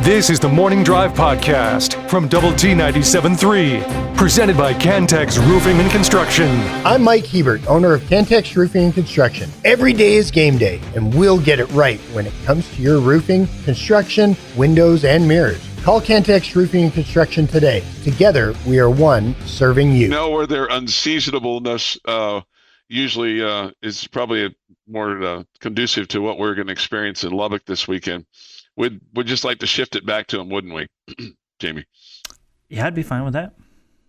This is the Morning Drive Podcast from Double T 97.3, presented by Cantex Roofing and Construction. I'm Mike Hebert, owner of Cantex Roofing and Construction. Every day is game day, and we'll get it right when it comes to your roofing, construction, windows, and mirrors. Call Cantex Roofing and Construction today. Together, we are one serving you. Where their unseasonableness usually is probably more conducive to what we're going to experience in Lubbock this weekend. We'd just like to shift it back to them, wouldn't we, Jamie? Yeah, I'd be fine with that.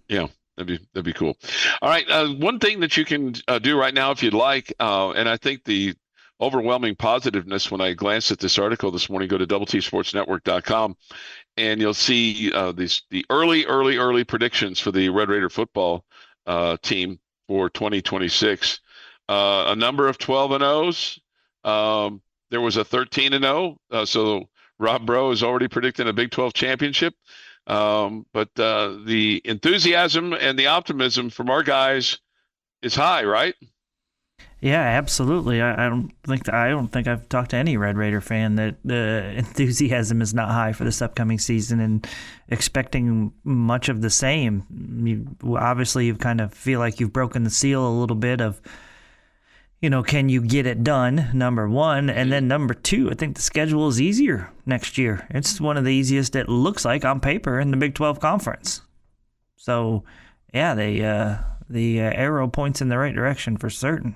Yeah, that'd be cool. All right, one thing that you can do right now if you'd like, and I think the overwhelming positiveness when I glanced at this article this morning, go to doubleTSportsNetwork.com, and you'll see the early predictions for the Red Raider football team for 2026. A number of 12-0s. There was a 13-0, so Rob Breaux is already predicting a Big 12 championship. But the enthusiasm and the optimism from our guys is high, right? Yeah, absolutely. I don't think I've talked to any Red Raider fan that the enthusiasm is not high for this upcoming season and expecting much of the same. Obviously, you kind of feel like you've broken the seal a little bit of, can you get it done, number one? And then number two, I think the schedule is easier next year. It's one of the easiest, it looks like, on paper in the Big 12 Conference. So, yeah, the arrow points in the right direction for certain.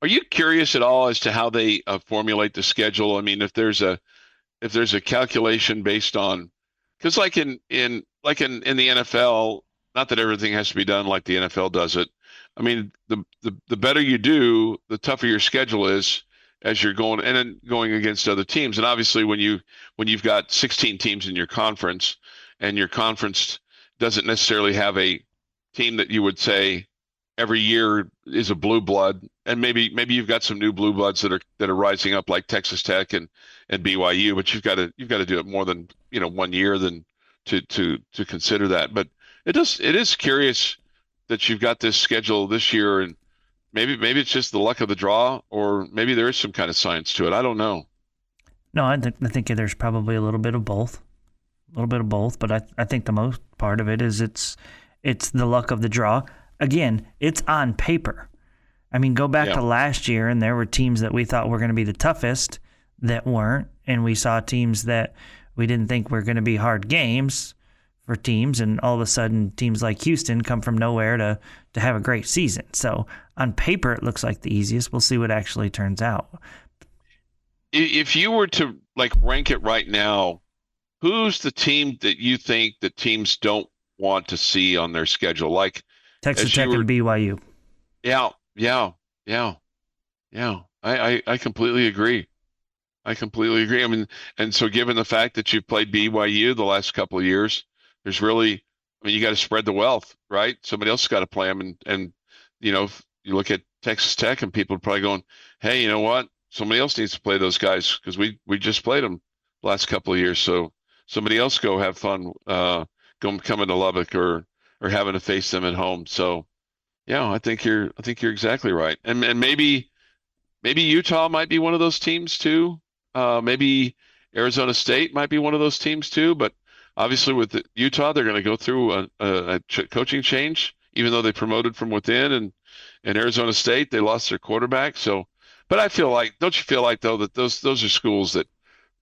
Are you curious at all as to how they formulate the schedule? I mean, if there's a calculation based on, because like in the NFL, not that everything has to be done like the NFL does it. I mean, the better you do, the tougher your schedule is as you're going and then going against other teams. And obviously, when you've got 16 teams in your conference, and your conference doesn't necessarily have a team that you would say every year is a blue blood, and maybe you've got some new blue bloods that are rising up like Texas Tech and BYU, but you've got to do it more than 1 year than to consider that. But it is curious that you've got this schedule this year, and maybe it's just the luck of the draw, or maybe there is some kind of science to it. I don't know. No, I think there's probably a little bit of both. But I think the most part of it is it's the luck of the draw. Again, it's on paper. I mean, go back to last year, and there were teams that we thought were going to be the toughest that weren't, and we saw teams that we didn't think were going to be hard games for teams, and all of a sudden teams like Houston come from nowhere to have a great season. So on paper, it looks like the easiest. We'll see what actually turns out. If you were to rank it right now, who's the team that you think that teams don't want to see on their schedule? Like Texas Tech and BYU. Yeah. I completely agree. I mean, and so given the fact that you've played BYU the last couple of years, there's really, you got to spread the wealth, right? Somebody else has got to play them. And if you look at Texas Tech, and people are probably going, hey, you know what? Somebody else needs to play those guys because we just played them the last couple of years. So somebody else go have fun, coming to Lubbock or having to face them at home. So, yeah, I think you're exactly right. And maybe Utah might be one of those teams too. Maybe Arizona State might be one of those teams too. But obviously with Utah, they're going to go through a coaching change, even though they promoted from within. And Arizona State, they lost their quarterback. So, but I feel like, don't you feel like though that those are schools that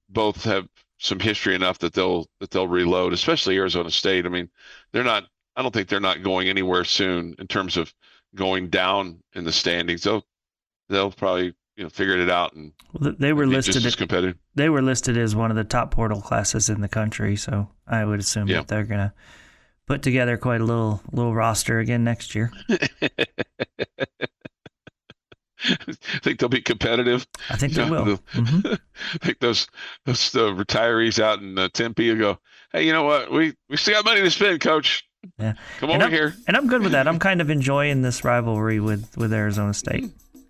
both have some history enough that they'll reload, especially Arizona State. I mean, I don't think they're not going anywhere soon in terms of going down in the standings. They'll probably figured it out, and they were listed just as competitive. They were listed as one of the top portal classes in the country, so I would assume that they're going to put together quite a little roster again next year. I think they'll be competitive. I think they will. I think those retirees out in Tempe will go, hey, you know what? We still got money to spend, Coach. Yeah, come over here. And I'm good with that. I'm kind of enjoying this rivalry with Arizona State.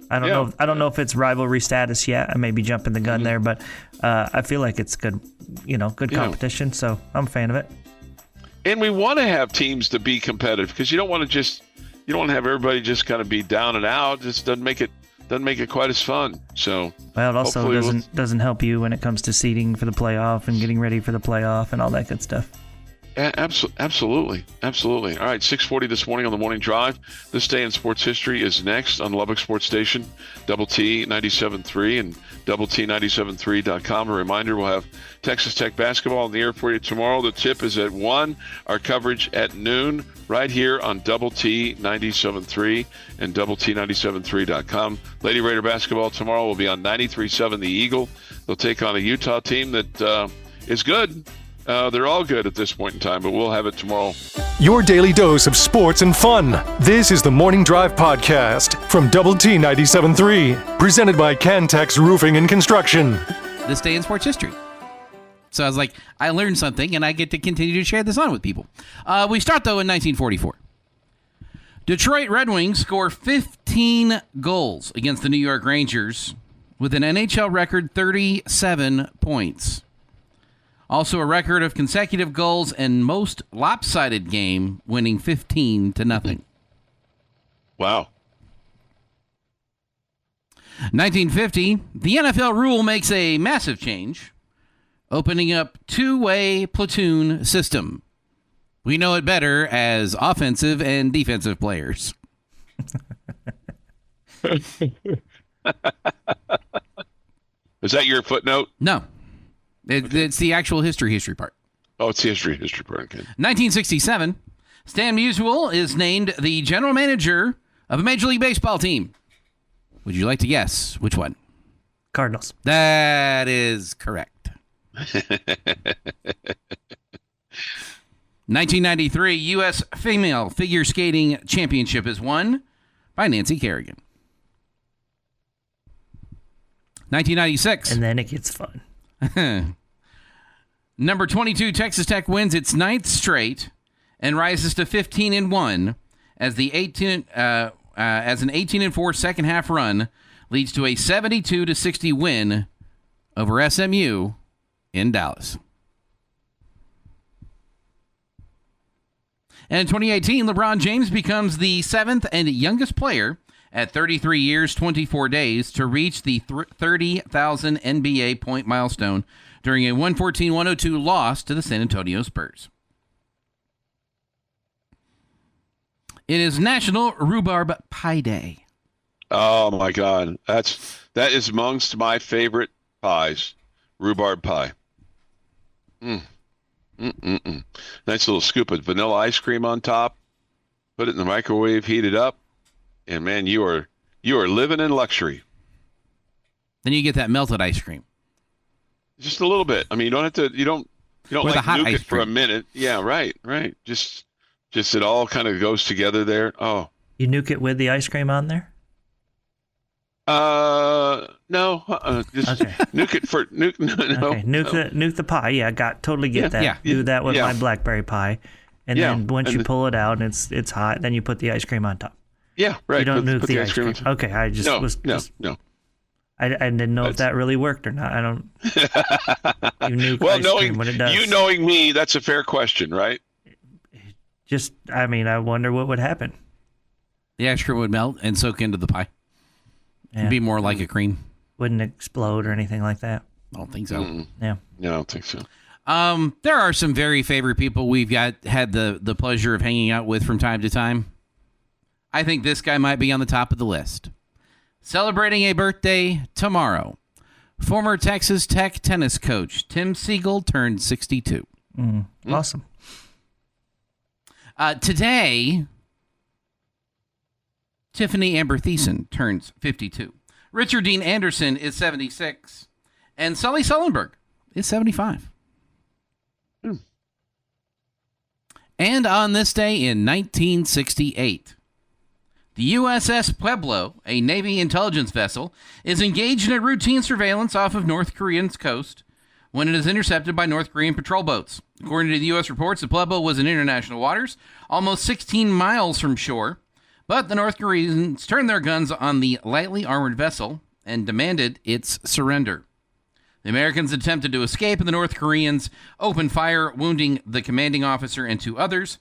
I don't know if it's rivalry status yet. I may be jumping the gun there, but I feel like it's good, good competition. So I'm a fan of it. And we want to have teams to be competitive because you don't want to have everybody just kind of be down and out. Just doesn't make it doesn't make it quite as fun. So well, it also hopefully doesn't help you when it comes to seeding for the playoff and getting ready for the playoff and all that good stuff. Absolutely. All right, 6:40 this morning on the Morning Drive. This Day in Sports History is next on Lubbock Sports Station, Double T 97.3 and Double T 97.3.com. A reminder, we'll have Texas Tech basketball on the air for you tomorrow. The tip is at 1. Our coverage at noon right here on Double T 97.3 and Double T 97.3.com. Lady Raider basketball tomorrow will be on 93.7 The Eagle. They'll take on a Utah team that is good. They're all good at this point in time, but we'll have it tomorrow. Your daily dose of sports and fun. This is the Morning Drive Podcast from Double T 97.3, presented by Cantex Roofing and Construction. This Day in Sports History. So I was like, I learned something, and I get to continue to share this on with people. We start, though, in 1944. Detroit Red Wings score 15 goals against the New York Rangers with an NHL record 37 points. Also a record of consecutive goals and most lopsided game, winning 15-0. Wow. 1950, the NFL rule makes a massive change, opening up two-way platoon system. We know it better as offensive and defensive players. Is that your footnote? No. It's the actual history part. Oh, it's the history part. Okay. 1967, Stan Musial is named the general manager of a Major League Baseball team. Would you like to guess which one? Cardinals. That is correct. 1993, U.S. Female Figure Skating Championship is won by Nancy Kerrigan. 1996. And then it gets fun. Number 22, Texas Tech wins its 9th straight and rises to 15-1 as an 18-4 second half run leads to a 72-60 win over SMU in Dallas. And in 2018, LeBron James becomes the 7th and youngest player at 33 years, 24 days to reach the 30,000 NBA point milestone during a 114-102 loss to the San Antonio Spurs. It is National Rhubarb Pie Day. Oh my God, that is amongst my favorite pies, rhubarb pie. Nice little scoop of vanilla ice cream on top. Put it in the microwave, heat it up, and man, you are living in luxury. Then you get that melted ice cream. Just a little bit. I mean, you don't have to. You don't With like the hot nuke ice it for a cream. minute. Yeah, right. Just it all kind of goes together there. Oh. You nuke it with the ice cream on there? No. Just Okay. nuke it for nuke. No. Okay, nuke the pie. Yeah, totally get that. yeah. Do that with Yeah. my blackberry pie, and Yeah, then once and you pull it out and it's hot, then you put the ice cream on top. Yeah, right. You don't nuke Put the ice cream. on top. Okay, I just No, was no, just, no. I didn't know if that really worked or not. I don't. You nuke Well, ice cream when it does. knowing me, that's a fair question, right? Just, I mean, I wonder what would happen. The ice cream would melt and soak into the pie. Yeah. It'd be more like a cream. Wouldn't explode or anything like that. I don't think so. Yeah. No, I don't think so. There are some very favorite people we've had the pleasure of hanging out with from time to time. I think this guy might be on the top of the list. Celebrating a birthday tomorrow, former Texas Tech tennis coach Tim Siegel turned 62. Awesome. Today, Tiffany Amber Thiessen turns 52. Richard Dean Anderson is 76. And Sully Sullenberg is 75. And on this day in 1968, the USS Pueblo, a Navy intelligence vessel, is engaged in a routine surveillance off of North Korea's coast when it is intercepted by North Korean patrol boats. According to the U.S. reports, the Pueblo was in international waters, almost 16 miles from shore, but the North Koreans turned their guns on the lightly armored vessel and demanded its surrender. The Americans attempted to escape, and the North Koreans opened fire, wounding the commanding officer and 2 others.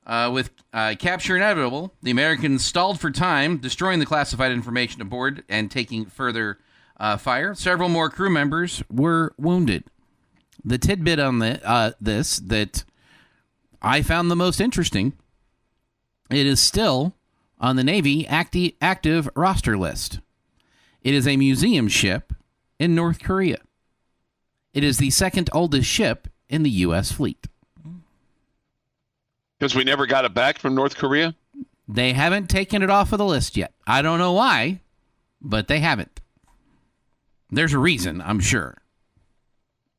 With capture inevitable, the Americans stalled for time, destroying the classified information aboard and taking further fire. Several more crew members were wounded. The tidbit on this that I found the most interesting, it is still on the Navy active roster list. It is a museum ship in North Korea. It is the second oldest ship in the U.S. fleet. Because we never got it back from North Korea? They haven't taken it off of the list yet. I don't know why, but they haven't. There's a reason, I'm sure.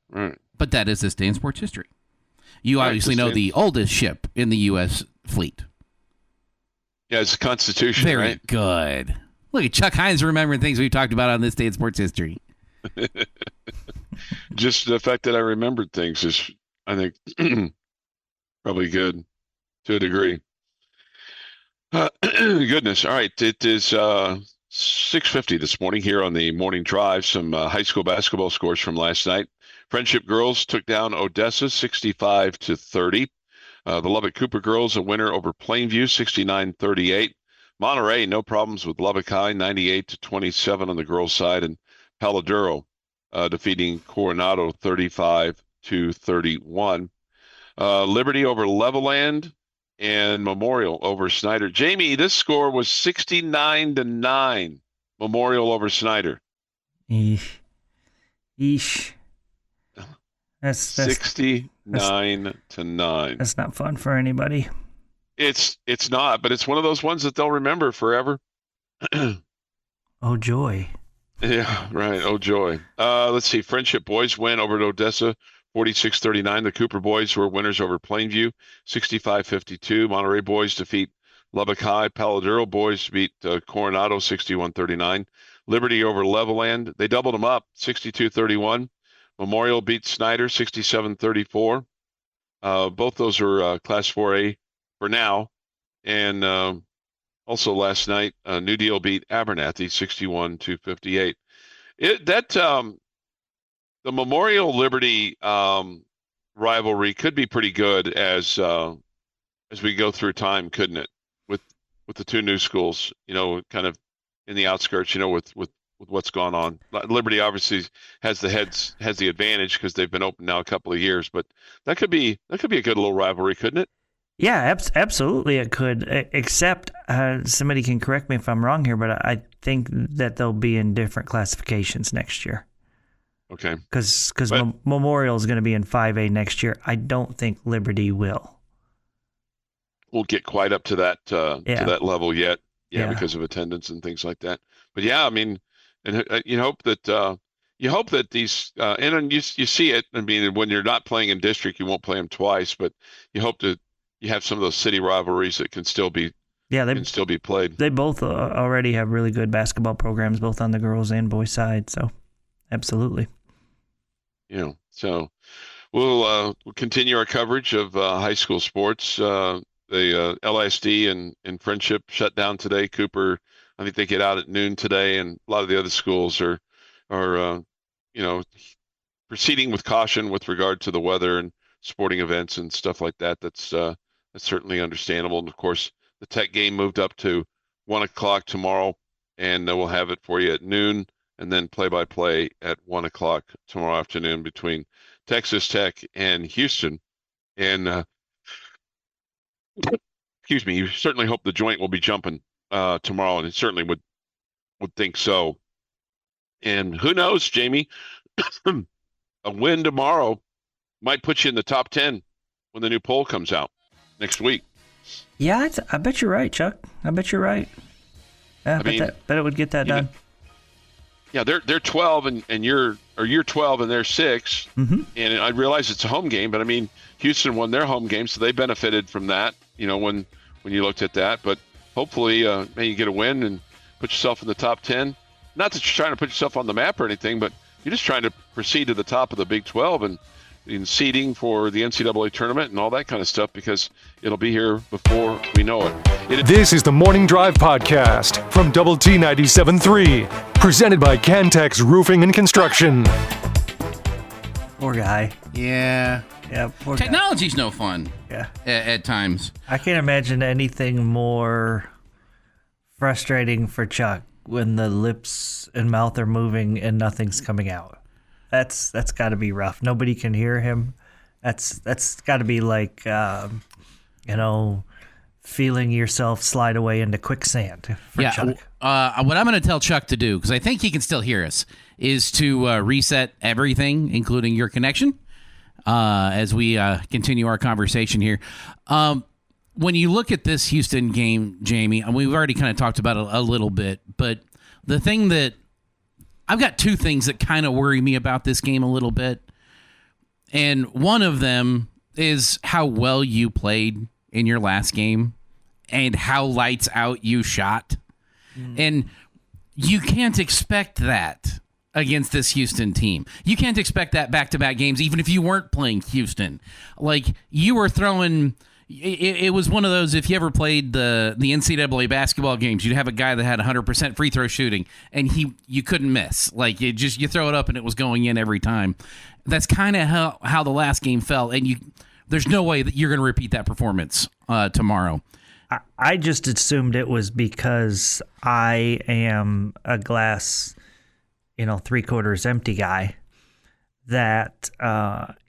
Right. But that is this day in sports history. You obviously know the oldest ship in the U.S. fleet. Yeah, it's the Constitution, Very right? good. Look at Chuck Heinz remembering things we've talked about on this day in sports history. Just the fact that I remembered things is, I think, probably good to a degree. Goodness. All right. It is 6:50 this morning here on the Morning Drive. Some high school basketball scores from last night. Friendship girls took down Odessa 65-30. The Lubbock Cooper girls a winner over Plainview 69-38. Monterey, no problems with Lubbock High 98-27 on the girls' side, and Paladuro defeating Coronado 35-31. Liberty over Levelland and Memorial over Snyder. Jamie, this score was 69-9. Memorial over Snyder. Eesh. That's 69-9. That's not fun for anybody. It's not, but it's one of those ones that they'll remember forever. Oh, joy. Yeah, right. Oh, joy. Let's see. Friendship boys win over Odessa 46-39. The Cooper boys were winners over Plainview 65-52. Monterey boys defeat Lubbock High. Paladuro boys beat Coronado 61-39. Liberty over Levelland. They doubled them up 62-31. Memorial beat Snyder 67-34. Both those are Class 4A for now. And also last night, New Deal beat Abernathy 61-58. The Memorial Liberty rivalry could be pretty good as we go through time, couldn't it? With the two new schools, kind of in the outskirts, with what's gone on. Liberty obviously has the advantage because they've been open now a couple of years, but that could be a good little rivalry, couldn't it? Yeah, absolutely it could, except somebody can correct me if I'm wrong here, but I think that they'll be in different classifications next year. Okay. Because Memorial is going to be in 5A next year. I don't think Liberty will. We'll get quite up to that to that level yet. Yeah, because of attendance and things like that. But yeah, I mean, and you hope that these and you see it. I mean, when you're not playing in district, you won't play them twice. But you hope that you have some of those city rivalries that can still be played. They both already have really good basketball programs, both on the girls and boys side. So, absolutely. So we'll continue our coverage of high school sports. The LISD and Friendship shut down today. Cooper, I think they get out at noon today, and a lot of the other schools are proceeding with caution with regard to the weather and sporting events and stuff like that. That's certainly understandable. And of course, the Tech game moved up to 1:00 tomorrow, and we'll have it for you at noon, and then play-by-play at 1:00 tomorrow afternoon between Texas Tech and Houston. And excuse me, you certainly hope the joint will be jumping tomorrow, and it certainly would think so. And who knows, Jamie, a win tomorrow might put you in the top 10 when the new poll comes out next week. Yeah, I bet you're right, Chuck. I bet you're right. Yeah, bet it would get that done. Yeah, they're 12 and you're 12 and they're 6. Mm-hmm. And I realize it's a home game, but I mean, Houston won their home game, so they benefited from that. When you looked at that, but hopefully, you get a win and put yourself in the top 10. Not that you're trying to put yourself on the map or anything, but you're just trying to proceed to the top of the Big 12 and in seeding for the NCAA tournament and all that kind of stuff, because it'll be here before we know it. This is the Morning Drive podcast from Double T 97.3, presented by Cantex Roofing and Construction. Poor guy. Yeah. Yeah, poor guy. Technology's no fun. Yeah. At times. I can't imagine anything more frustrating for Chuck when the lips and mouth are moving and nothing's coming out. That's got to be rough. Nobody can hear him. That's got to be like, feeling yourself slide away into quicksand for Chuck. What I'm going to tell Chuck to do, because I think he can still hear us, is to reset everything, including your connection, as we continue our conversation here. When you look at this Houston game, Jamie, and we've already kind of talked about it a little bit, but the thing that I've got two things that kind of worry me about this game a little bit. And one of them is how well you played in your last game and how lights out you shot. And you can't expect that against this Houston team. You can't expect that back-to-back games, even if you weren't playing Houston. Like, you were throwing... It was one of those, if you ever played the NCAA basketball games, you'd have a guy that had 100% free throw shooting, and you couldn't miss. Like, you throw it up, and it was going in every time. That's kind of how the last game felt, and there's no way that you're going to repeat that performance tomorrow. I just assumed it was because I am a glass, 3/4 empty guy, that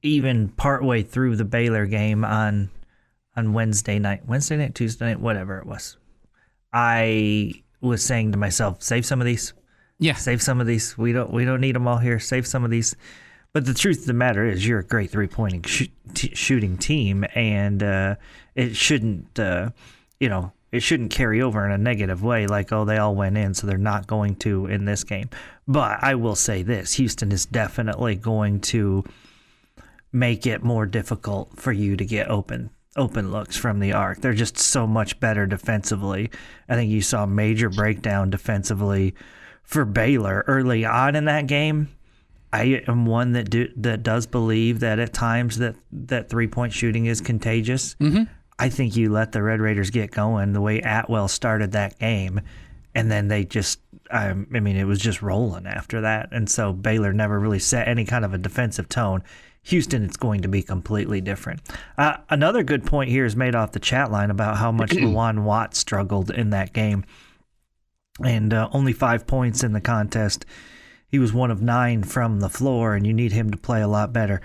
even partway through the Baylor game on Wednesday night, Tuesday night, whatever it was, I was saying to myself, save some of these. Yeah. Save some of these. We don't need them all here. Save some of these. But the truth of the matter is you're a great three-point shooting team, and it shouldn't, it shouldn't carry over in a negative way like, oh, they all went in, so they're not going to in this game. But I will say this, Houston is definitely going to make it more difficult for you to get open looks from the arc. They're just so much better defensively. I think you saw a major breakdown defensively for Baylor early on in that game. I am one that does believe that at times that three-point shooting is contagious. Mm-hmm. I think you let the Red Raiders get going the way Atwell started that game, and then they just, it was just rolling after that. And so Baylor never really set any kind of a defensive tone. Houston, it's going to be completely different. Another good point here is made off the chat line about how much Lawan Watt struggled in that game. And only 5 points in the contest. He was 1 of 9 from the floor, and you need him to play a lot better.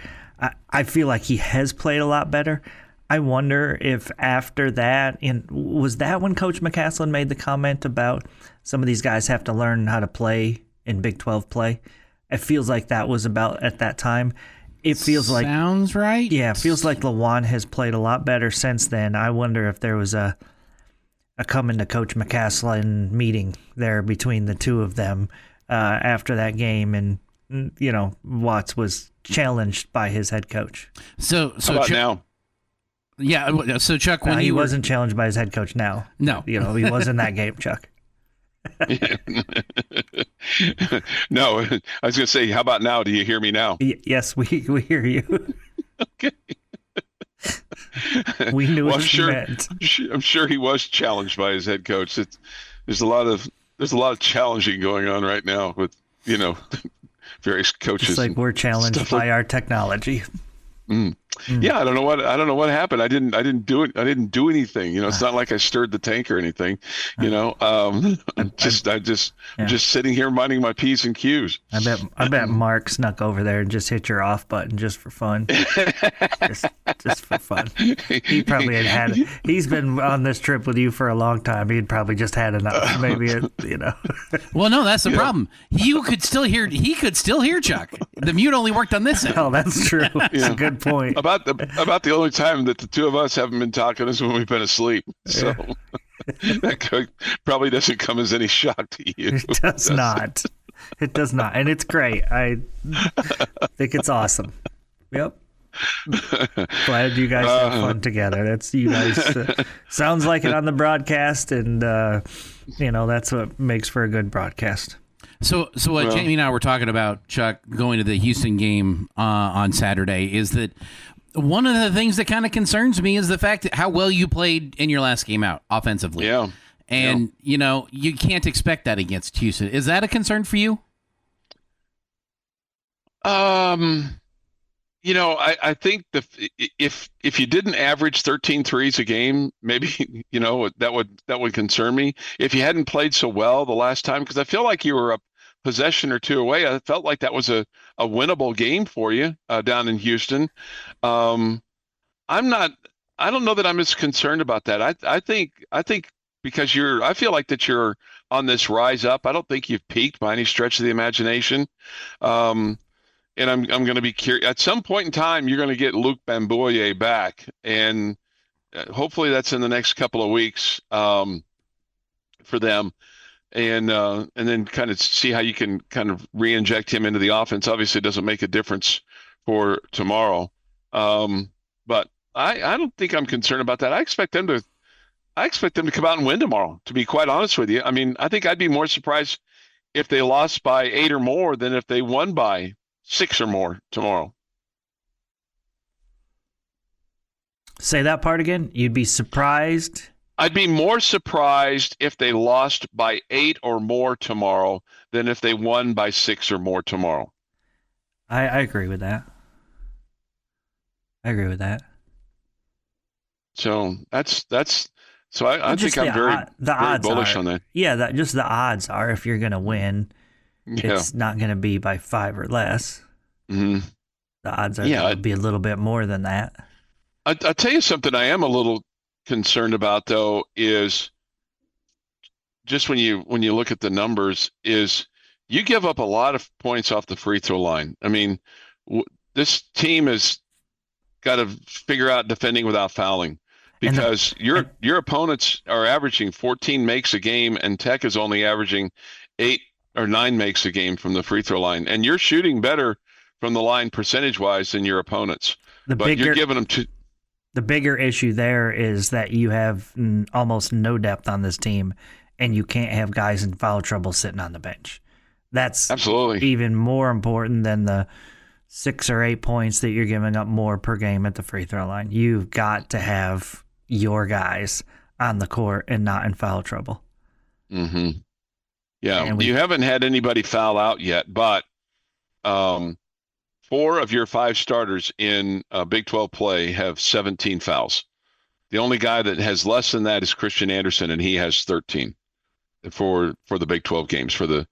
I feel like he has played a lot better. I wonder if after that, was that when Coach McCaslin made the comment about some of these guys have to learn how to play in Big 12 play? It feels like that was about at that time. It feels like sounds right. Yeah, it feels like Lawan has played a lot better since then. I wonder if there was a coming to Coach McCaslin meeting there between the two of them after that game, and Watts was challenged by his head coach. So how about now? Yeah, so Chuck, when he wasn't challenged by his head coach now. No, he was in that game, Chuck. No, I was going to say, how about now? Do you hear me now? Yes, we hear you. Okay. We knew what you meant. I'm sure he was challenged by his head coach. There's a lot of challenging going on right now with various coaches. It's like we're challenged by our technology. Yeah, I don't know what happened. I didn't do it. I didn't do anything. It's not like I stirred the tank or anything. I'm just sitting here minding my P's and Q's. I bet Mark snuck over there and just hit your off button just for fun. just for fun. He probably had he's been on this trip with you for a long time. He'd probably just had enough. Maybe Well, no, that's the problem. He could still hear Chuck. The mute only worked on this end. Oh, that's true. That's a good point. About the only time that the two of us haven't been talking is when we've been asleep. So that probably doesn't come as any shock to you. It does not. It does not. And it's great. I think it's awesome. Yep. Glad you guys have fun together. That's you guys. Sounds like it on the broadcast, and that's what makes for a good broadcast. So what Jamie and I were talking about, Chuck, going to the Houston game on Saturday, is that one of the things that kind of concerns me is the fact that how well you played in your last game out offensively. Yeah. And, you can't expect that against Houston. Is that a concern for you? I think if you didn't average 13 threes a game, maybe, that would concern me. If you hadn't played so well the last time, because I feel like you were a possession or two away. I felt like that was a winnable game for you down in Houston. Um, I don't know that I'm as concerned about that. I think because I feel like that you're on this rise up. I don't think you've peaked by any stretch of the imagination. Um, and I'm going to be curious. At some point in time, you're going to get Luc Bamboye back, and hopefully that's in the next couple of weeks for them, and then kind of see how you can kind of re-inject him into the offense. Obviously, it doesn't make a difference for tomorrow, but I don't think I'm concerned about that. I expect them to come out and win tomorrow. To be quite honest with you, I mean, I think I'd be more surprised if they lost by 8 or more than if they won by 6 or more tomorrow. Say that part again. You'd be surprised. I'd be more surprised if they lost by 8 or more tomorrow than if they won by 6 or more tomorrow. I agree with that. So so I think I'm very bullish on that. Yeah, just the odds are if you're going to win, Yeah. it's not going to be by 5 or less. hmm The odds are going to be a little bit more than that. I'll tell you something I am a little concerned about, though, is just when you look at the numbers, is you give up a lot of points off the free throw line. I mean, this team has got to figure out defending without fouling, because your opponents are averaging 14 makes a game, and Tech is only averaging 8 or 9 makes a game from the free throw line, and you're shooting better from the line percentage-wise than your opponents. You're giving them two. The bigger issue there is that you have almost no depth on this team, and you can't have guys in foul trouble sitting on the bench. That's Absolutely even more important than the 6 or 8 points that you're giving up more per game at the free throw line. You've got to have your guys on the court and not in foul trouble. Mm-hmm. Yeah, you haven't had anybody foul out yet, but 4 of your 5 starters in Big 12 play have 17 fouls. The only guy that has less than that is Christian Anderson, and he has 13 for the Big 12 games, for the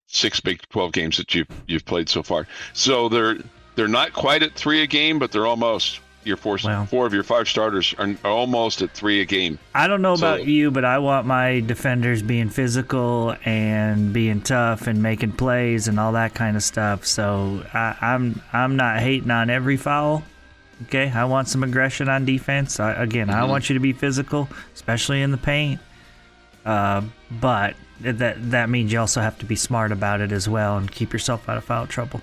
6 Big 12 games that you've played so far. So they're not quite at 3 a game, but they're almost. Your 4 of your 5 starters are almost at 3 a game. I don't know about you, but I want my defenders being physical and being tough and making plays and all that kind of stuff. So I'm not hating on every foul. Okay, I want some aggression on defense. I want you to be physical, especially in the paint. But that means you also have to be smart about it as well and keep yourself out of foul trouble.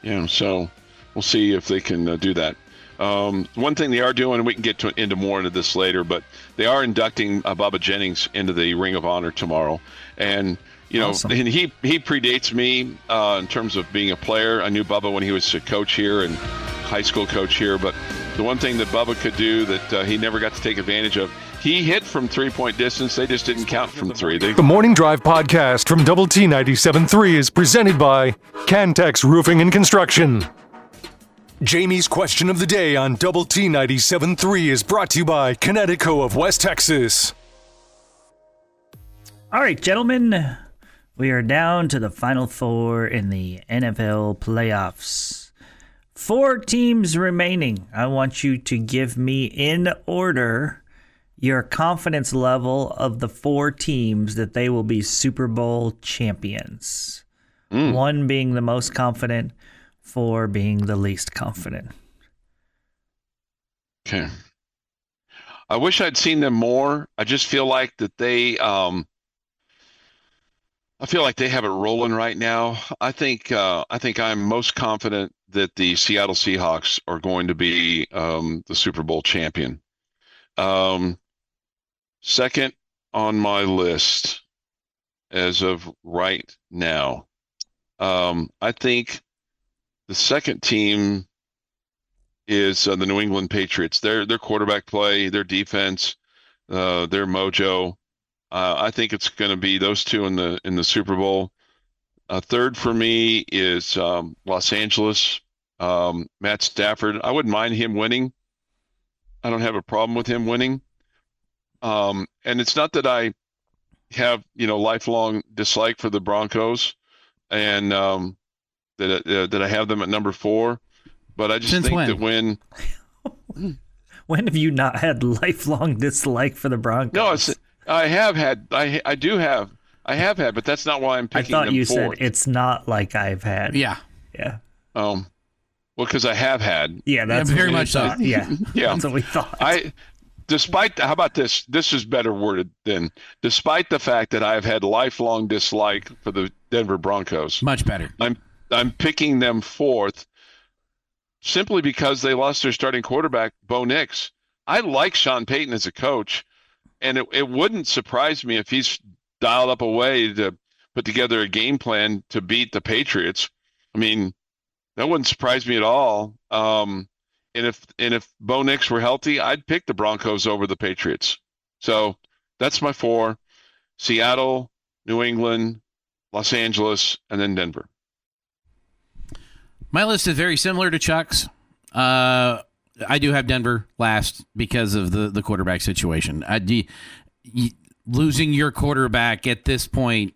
Yeah, so we'll see if they can do that. One thing they are doing, and we can get into more into this later, but they are inducting Bubba Jennings into the Ring of Honor tomorrow. And, Awesome. And he predates me in terms of being a player. I knew Bubba when he was a coach here and high school coach here. But the one thing that Bubba could do that he never got to take advantage of, he hit from 3-point distance. They just didn't count from 3. The Morning Drive podcast from Double T 97.3 is presented by Cantex Roofing and Construction. Jamie's question of the day on Double T 97.3 is brought to you by Connecticut of West Texas. All right, gentlemen, we are down to the final 4 in the NFL playoffs. 4 teams remaining. I want you to give me in order your confidence level of the 4 teams that they will be Super Bowl champions. 1 being the most confident, 4 being the least confident. Okay. I wish I'd seen them more. I just feel like that they I feel like they have it rolling right now. I think I'm most confident that the Seattle Seahawks are going to be the Super Bowl champion. Second on my list as of right now, I think the second team is the New England Patriots. Their quarterback play, their defense, their mojo. I think it's going to be those 2 in the Super Bowl. Third for me is Los Angeles. Matt Stafford. I wouldn't mind him winning. I don't have a problem with him winning. And it's not that I have, lifelong dislike for the Broncos and that I have them at number 4. But I just Since think when? that When have you not had lifelong dislike for the Broncos? No, I have had, I do have, I have had, but that's not why I'm I picking thought them you fourth. said it's not like I've had. Yeah. Yeah. Well, because I have had. Yeah, that's very what we much so. thought. Yeah. Yeah. That's what we thought. How about this? This is better worded than, despite the fact that I've had lifelong dislike for the Denver Broncos, Much better. I'm picking them fourth simply because they lost their starting quarterback, Bo Nix. I like Sean Payton as a coach, and it wouldn't surprise me if he's dialed up a way to put together a game plan to beat the Patriots. I mean, that wouldn't surprise me at all. And if Bo Nix were healthy, I'd pick the Broncos over the Patriots. So that's my 4: Seattle, New England, Los Angeles, and then Denver. My list is very similar to Chuck's. I do have Denver last because of the quarterback situation. Losing your quarterback at this point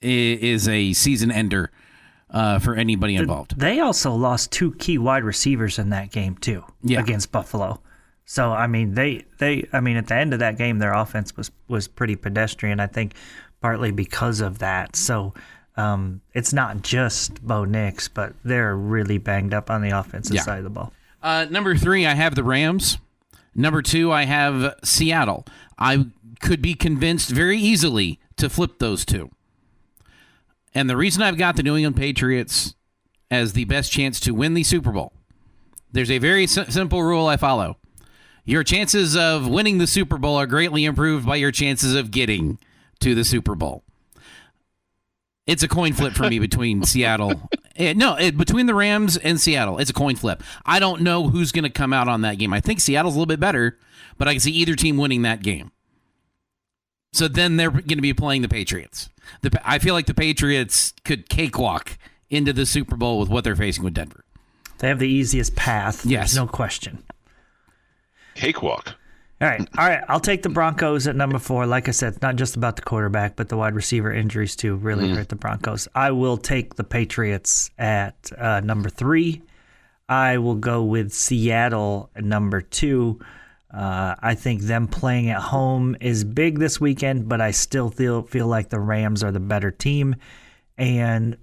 is a season ender for anybody involved. They also lost 2 key wide receivers in that game too, against Buffalo. So I mean, at the end of that game, their offense was pretty pedestrian. I think partly because of that. So it's not just Bo Nix, but they're really banged up on the offensive side of the ball. Number 3, I have the Rams. Number 2, I have Seattle. I could be convinced very easily to flip those 2. And the reason I've got the New England Patriots as the best chance to win the Super Bowl, there's a very simple rule I follow. Your chances of winning the Super Bowl are greatly improved by your chances of getting to the Super Bowl. It's a coin flip for me between Seattle. Between the Rams and Seattle, it's a coin flip. I don't know who's going to come out on that game. I think Seattle's a little bit better, but I can see either team winning that game. So then they're going to be playing the Patriots. I feel like the Patriots could cakewalk into the Super Bowl with what they're facing with Denver. They have the easiest path. Yes. There's no question. Cakewalk. All right. I'll take the Broncos at number 4. Like I said, it's not just about the quarterback, but the wide receiver injuries too really hurt the Broncos. I will take the Patriots at number 3. I will go with Seattle at number 2. I think them playing at home is big this weekend, but I still feel like the Rams are the better team. And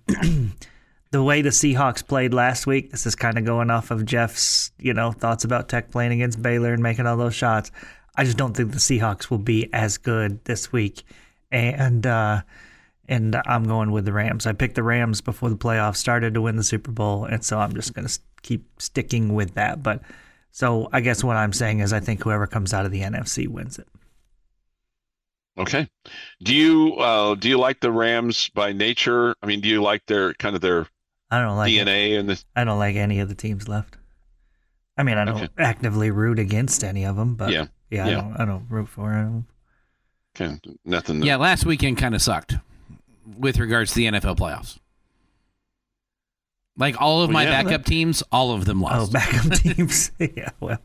the way the Seahawks played last week, this is kind of going off of Jeff's, thoughts about Tech playing against Baylor and making all those shots. I just don't think the Seahawks will be as good this week. And I'm going with the Rams. I picked the Rams before the playoffs started to win the Super Bowl, and so I'm just going to keep sticking with that. But so I guess what I'm saying is I think whoever comes out of the NFC wins it. Okay. Do you like the Rams by nature? I mean, do you like their I don't like DNA and this? I don't like any of the teams left. I mean, I don't actively root against any of them, but I don't root for them. Okay, nothing. Yeah, last weekend kind of sucked with regards to the NFL playoffs. Like all of my backup teams, all of them lost. Oh, backup teams. Yeah, well.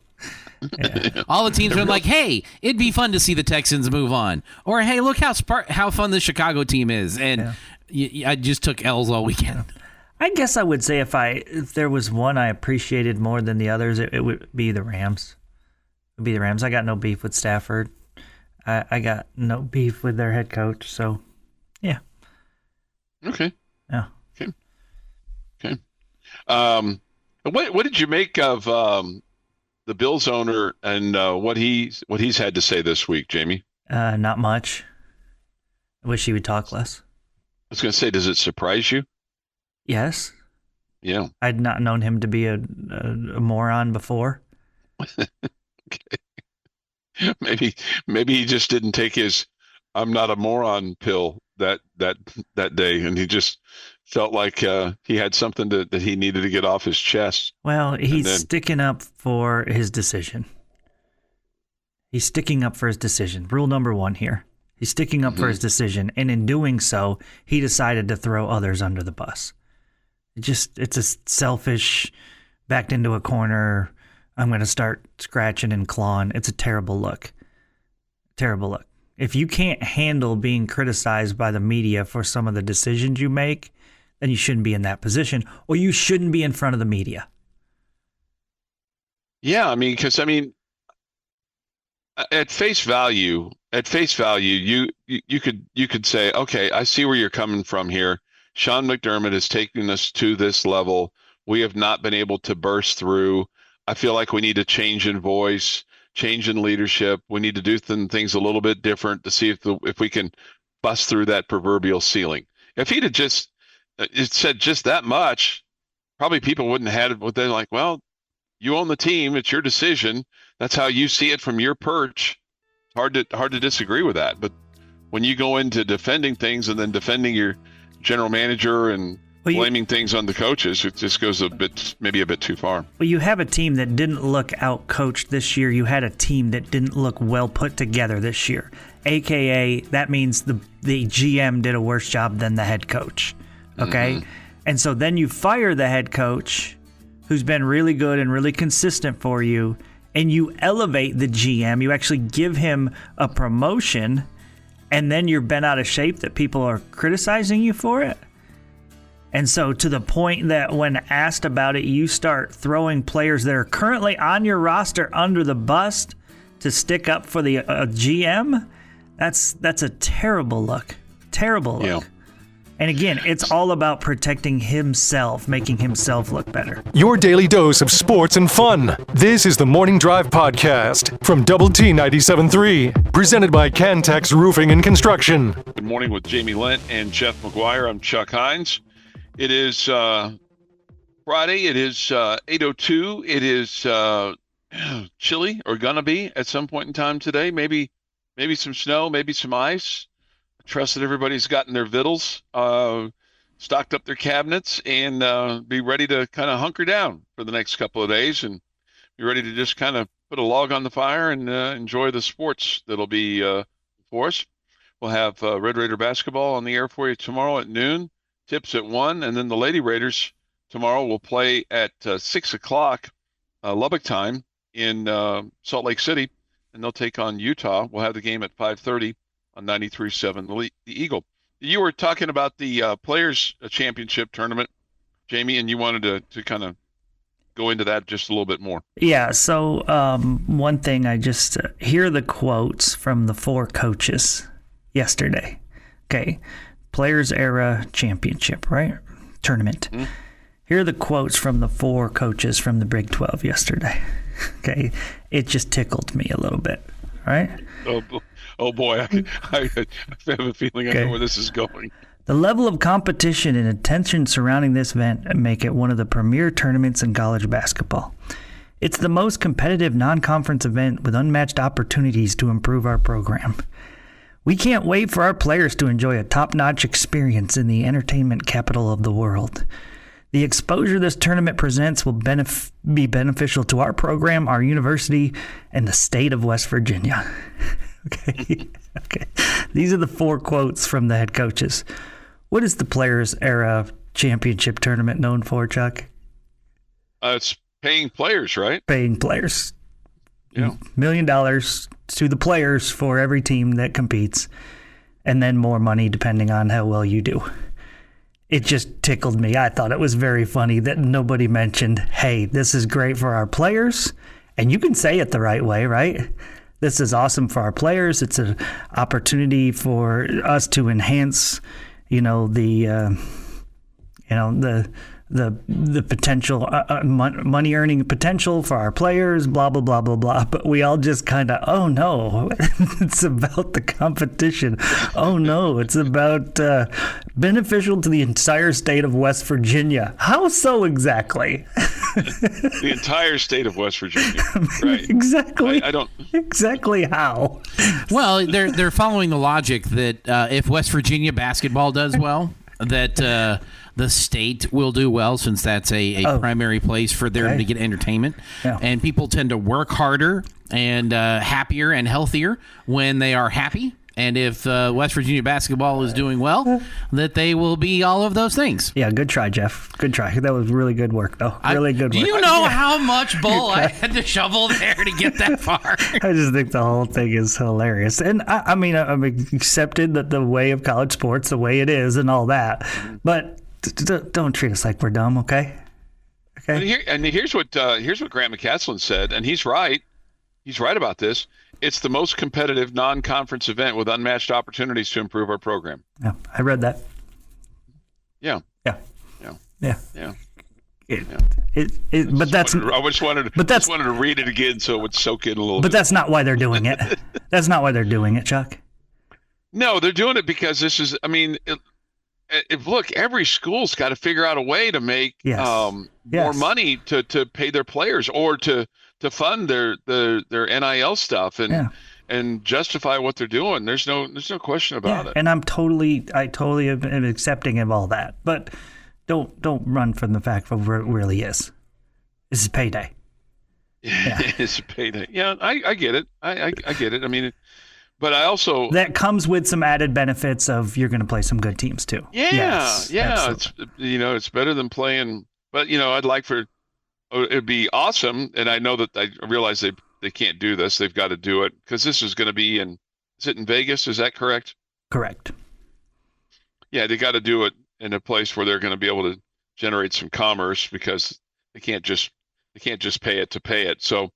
Yeah. All the teams were like, hey, it'd be fun to see the Texans move on. Or, hey, look how fun the Chicago team is. And I just took L's all weekend. I guess I would say if there was one I appreciated more than the others, it would be the Rams. It would be the Rams. I got no beef with Stafford. I got no beef with their head coach. So, yeah. Okay. Yeah. Okay. What did you make of the Bills owner and what he's had to say this week, Jamie? Not much. I wish he would talk less. I was going to say, does it surprise you? Yes. Yeah. I'd not known him to be a moron before. Okay. Maybe he just didn't take his "I'm not a moron" pill that day, and he just felt like he had something that he needed to get off his chest. Well, he's sticking up for his decision. He's sticking up for his decision. Rule number 1 here. He's sticking up for his decision, and in doing so, he decided to throw others under the bus. It's a selfish, backed into a corner, I'm going to start scratching and clawing. It's a terrible look. Terrible look. If you can't handle being criticized by the media for some of the decisions you make, then you shouldn't be in that position, or you shouldn't be in front of the media. Yeah, because at face value, you could say, okay, I see where you're coming from here. Sean McDermott is taking us to this level. We have not been able to burst through. I feel like we need a change in voice, change in leadership. We need to do things a little bit different to see if we can bust through that proverbial ceiling. If he'd have just said just that much, probably people wouldn't have had it. But they're like, well, you own the team. It's your decision. That's how you see it from your perch. Hard to disagree with that. But when you go into defending things and then defending your general manager and blaming things on the coaches, it just goes maybe a bit too far. Well, you have a team that didn't look out-coached this year. You had a team that didn't look well put together this year. AKA, that means the GM did a worse job than the head coach. Okay? Mm-hmm. And so then you fire the head coach, who's been really good and really consistent for you, and you elevate the GM. You actually give him a promotion, and then you're bent out of shape that people are criticizing you for it. And so to the point that when asked about it, you start throwing players that are currently on your roster under the bus to stick up for the GM, that's a terrible look. Terrible look. Yeah. And again, it's all about protecting himself, making himself look better. Your daily dose of sports and fun. This is the Morning Drive Podcast from Double T 97.3, presented by Cantex Roofing and Construction. Good morning with Jamie Lent and Jeff McGuire. I'm Chuck Heinz. It is Friday. It is 8:02. It is chilly, or gonna be at some point in time today. Maybe some snow, maybe some ice. Trust that everybody's gotten their vittles, stocked up their cabinets, and be ready to kind of hunker down for the next couple of days and be ready to just kind of put a log on the fire and enjoy the sports that'll be for us. We'll have Red Raider basketball on the air for you tomorrow at noon, tips at 1, and then the Lady Raiders tomorrow will play at 6 o'clock Lubbock time in Salt Lake City, and they'll take on Utah. We'll have the game at 5:30. On 93.7, the Eagle. You were talking about the Players Championship tournament, Jamie, and you wanted to kind of go into that just a little bit more. Yeah, so one thing, I just hear the quotes from the 4 coaches yesterday. Okay, Players Era Championship, right? Tournament. Mm-hmm. Here are the quotes from the 4 coaches from the Big 12 yesterday. Okay, it just tickled me a little bit, all right? Oh boy, I have a feeling I know where this is going. The level of competition and attention surrounding this event make it one of the premier tournaments in college basketball. It's the most competitive non-conference event with unmatched opportunities to improve our program. We can't wait for our players to enjoy a top-notch experience in the entertainment capital of the world. The exposure this tournament presents will be beneficial to our program, our university, and the state of West Virginia. Okay. These are the 4 quotes from the head coaches. What is the Players Era Championship tournament known for, Chuck? It's paying players, right? Paying players. Yeah. $1 million to the players for every team that competes, and then more money depending on how well you do. It just tickled me. I thought it was very funny that nobody mentioned, hey, this is great for our players, and you can say it the right way, right? This is awesome for our players. It's an opportunity for us to enhance, the potential money earning potential for our players. Blah blah blah blah blah. But we all just kind of, oh no, it's about the competition. Oh no, it's about beneficial to the entire state of West Virginia. How so exactly? The entire state of West Virginia, right? Exactly. I don't exactly how. Well, they're following the logic that if West Virginia basketball does well, that the state will do well, since that's a primary place for them to get entertainment. Yeah. And people tend to work harder and happier and healthier when they are happy. And if West Virginia basketball is doing well, that they will be all of those things. Yeah, good try, Jeff. Good try. That was really good work, though. Really good work. Do you know how much bull I had to shovel there to get that far? I just think the whole thing is hilarious. And I mean, I've accepted that the way of college sports, the way it is and all that. But don't treat us like we're dumb, okay? Okay. And here's what Grant McCaslin said, and he's right. He's right about this. It's the most competitive non-conference event with unmatched opportunities to improve our program. Yeah, I read that. Yeah. Yeah. Yeah. Yeah. Yeah. But that's. I just wanted to read it again so it would soak in a little bit. But that's not why they're doing it. That's not why they're doing it, Chuck. No, they're doing it because this is. I mean, look, every school's got to figure out a way to make more money to pay their players or to fund their NIL stuff and justify what they're doing. There's no question about it. And I totally am accepting of all that. But don't run from the fact of where it really is. This is payday. Yeah. It's payday. Yeah, I get it. I get it. I mean, but I also that comes with some added benefits of you're going to play some good teams too. Yeah, yes, yeah. Absolutely. It's better than playing. But I'd like it'd be awesome, and I know that I realize they can't do this. They've got to do it because this is going to be is it in Vegas? Is that correct? Correct. Yeah, they got to do it in a place where they're going to be able to generate some commerce because they can't just pay it to pay it. So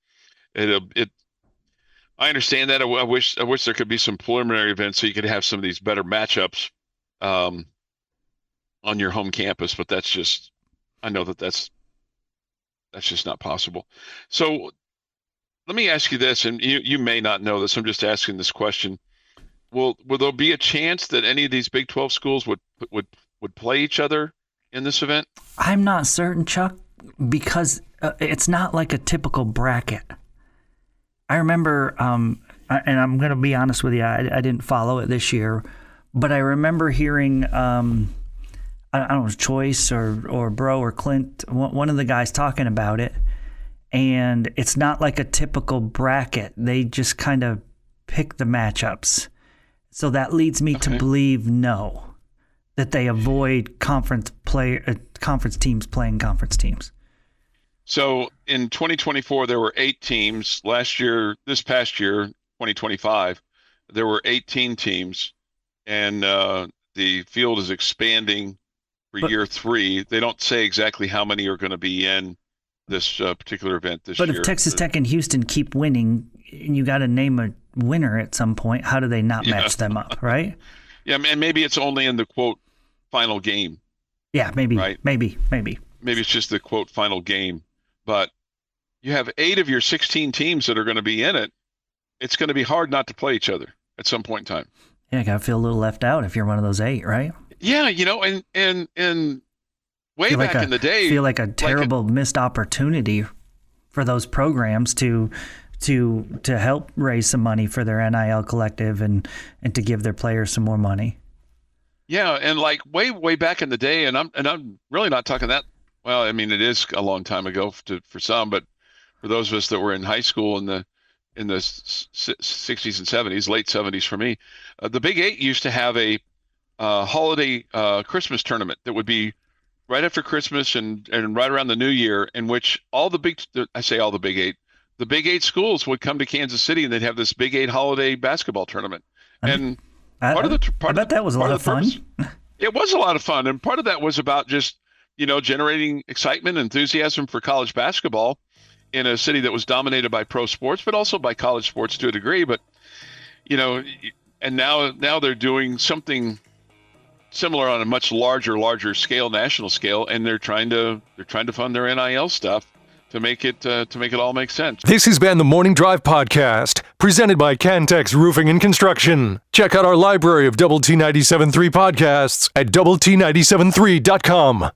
I understand that. I wish there could be some preliminary events so you could have some of these better matchups on your home campus, but I know that's just not possible. So let me ask you this, and you may not know this. I'm just asking this question. Will there be a chance that any of these Big 12 schools would play each other in this event? I'm not certain, Chuck, because it's not like a typical bracket. I remember, and I'm going to be honest with you, I didn't follow it this year, but I remember hearing, I don't know, Choice or Bro or Clint, one of the guys talking about it, and it's not like a typical bracket. They just kind of pick the matchups. So that leads me to believe that they avoid conference teams playing conference teams. So in 2024, there were 8 teams. This past year, 2025, there were 18 teams, and the field is expanding for year 3. They don't say exactly how many are going to be in this particular event this year. But if Texas Tech and Houston keep winning, and you got to name a winner at some point, how do they not match them up, right? Yeah, and maybe it's only in the quote final game. Yeah, maybe. Right? Maybe. Maybe it's just the quote final game. But you have 8 of your 16 teams that are going to be in it. It's going to be hard not to play each other at some point in time. Yeah, you got to feel a little left out if you're one of those 8, right? Yeah, and way back in the day, feel like a terrible missed opportunity for those programs to help raise some money for their NIL collective and to give their players some more money. Yeah, and like way back in the day, and I'm really not talking that. Well, I mean, it is a long time ago for some, but for those of us that were in high school in the 60s and 70s, late 70s for me, the Big 8 used to have a holiday Christmas tournament that would be right after Christmas and right around the New Year, in which all the Big 8 schools would come to Kansas City, and they'd have this Big 8 holiday basketball tournament. And I bet that was a lot of fun. It was a lot of fun, and part of that was about just generating excitement, enthusiasm for college basketball in a city that was dominated by pro sports, but also by college sports to a degree. But and now they're doing something similar on a much larger scale, national scale, and they're trying to fund their NIL stuff to make it all make sense. This has been the Morning Drive Podcast, presented by Cantex Roofing and Construction. Check out our library of Double T 97.3 podcasts at doublet97.3.com.